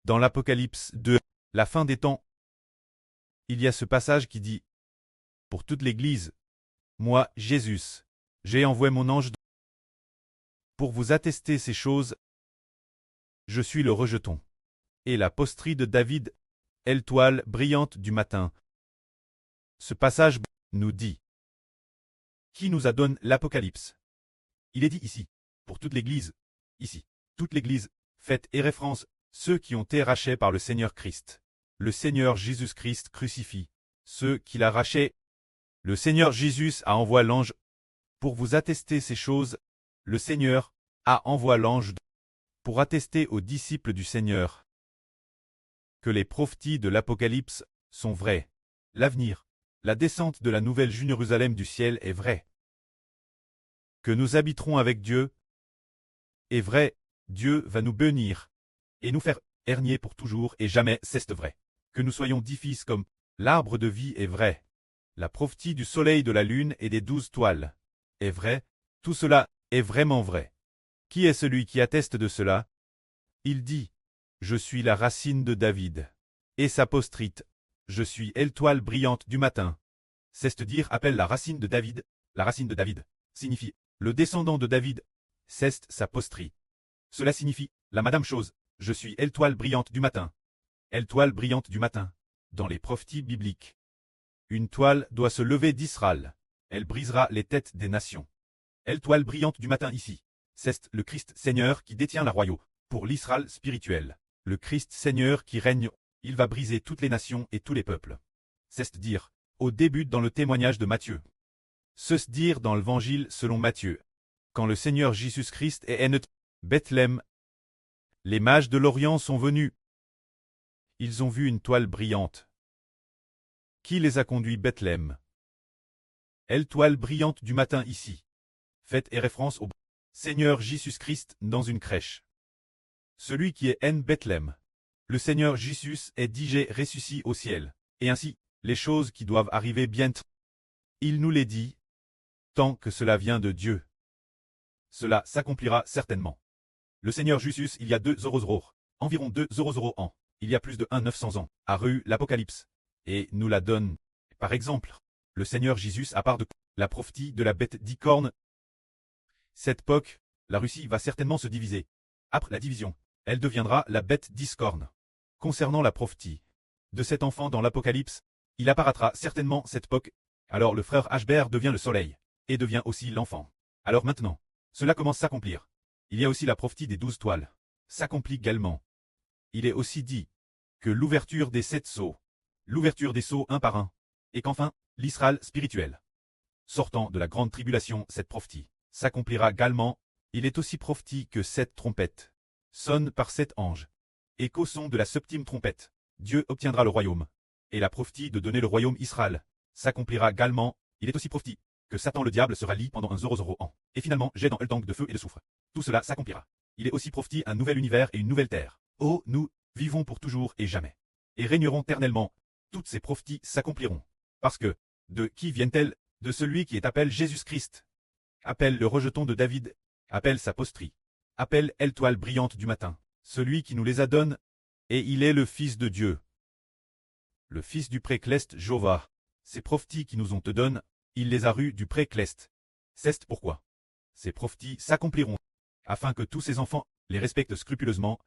Dans l'Apocalypse 2, la fin des temps, il y a ce passage qui dit « Pour toute l'Église, moi, Jésus, j'ai envoyé mon ange pour vous attester ces choses. Je suis le rejeton et la posterie de David, étoile brillante du matin. » Ce passage nous dit qui nous a donné l'Apocalypse. Il est dit ici, pour toute l'Église, ici, toute l'Église, fait et référence ceux qui ont été rachetés par le Seigneur Christ. Le Seigneur Jésus-Christ crucifie ceux qu'il a rachetés. Le Seigneur Jésus a envoyé l'ange pour vous attester ces choses. Le Seigneur a envoyé l'ange pour attester aux disciples du Seigneur que les prophéties de l'Apocalypse sont vraies. L'avenir, la descente de la nouvelle Jérusalem du ciel est vraie. Que nous habiterons avec Dieu est vrai. Dieu va nous bénir et nous faire régner pour toujours et jamais, c'est vrai. Que nous soyons 10 fils comme l'arbre de vie est vrai. La prophétie du soleil, de la lune et des 12 toiles est vrai. Tout cela est vraiment vrai. Qui est celui qui atteste de cela? Il dit, je suis la racine de David. Et sa postérité, je suis l'étoile brillante du matin. C'est-à-dire appelle la racine de David. La racine de David signifie le descendant de David. C'est sa postérité. Cela signifie la madame chose. Je suis l'étoile brillante du matin. L'étoile brillante du matin. Dans les prophéties bibliques, une toile doit se lever d'Israël. Elle brisera les têtes des nations. L'étoile brillante du matin ici. C'est le Christ Seigneur qui détient la royauté. Pour l'Israël spirituel, le Christ Seigneur qui règne, il va briser toutes les nations et tous les peuples. C'est-à-dire, au début dans le témoignage de Matthieu. C'est-à-dire dans l'évangile selon Matthieu. Quand le Seigneur Jésus-Christ est né, Bethléem, les mages de l'Orient sont venus. Ils ont vu une toile brillante. Qui les a conduits Bethléem? L'étoile brillante du matin ici. Faites référence au Seigneur Jésus-Christ dans une crèche. Celui qui est en Bethléem. Le Seigneur Jésus est déjà ressuscité au ciel. Et ainsi, les choses qui doivent arriver bientôt. Il nous les dit, tant que cela vient de Dieu. Cela s'accomplira certainement. Le Seigneur Jésus, il y a 200, environ 200 ans, il y a plus de 900 ans, a reçu l'Apocalypse, et nous la donne. Par exemple, le Seigneur Jésus a part de la prophétie de la bête d'Icorne. Cette époque, la Russie va certainement se diviser. Après la division, elle deviendra la bête d'Iscorne. Concernant la prophétie de cet enfant dans l'Apocalypse, il apparaîtra certainement cette époque. Alors le frère Ashbert devient le soleil, et devient aussi l'enfant. Alors maintenant, cela commence à s'accomplir. Il y a aussi la prophétie des 12 toiles. S'accomplit également. Il est aussi dit que l'ouverture des 7 sceaux, l'ouverture des sceaux un par un, et qu'enfin, l'Israël spirituel, sortant de la grande tribulation, cette prophétie s'accomplira également. Il est aussi prophétie que 7 trompettes sonnent par 7 anges, et qu'au son de la septième trompette, Dieu obtiendra le royaume. Et la prophétie de donner le royaume Israël s'accomplira également. Il est aussi prophétie que Satan le diable sera lié pendant 100 ans, et finalement jet dans le tank de feu et de soufre. Tout cela s'accomplira. Il est aussi prophétie un nouvel univers et une nouvelle terre. Oh, nous vivons pour toujours et jamais, et régnerons éternellement. Toutes ces prophéties s'accompliront. Parce que, de qui viennent-elles? De celui qui est appelé Jésus-Christ. Appelle le rejeton de David, appelle sa postérité, appelle l'étoile brillante du matin, celui qui nous les a donné, et il est le Fils de Dieu. Le Fils du précleste Jéhovah. Ces prophéties qui nous ont te donné, il les a rues du précleste. C'est pourquoi ces prophéties s'accompliront, afin que tous ses enfants les respectent scrupuleusement,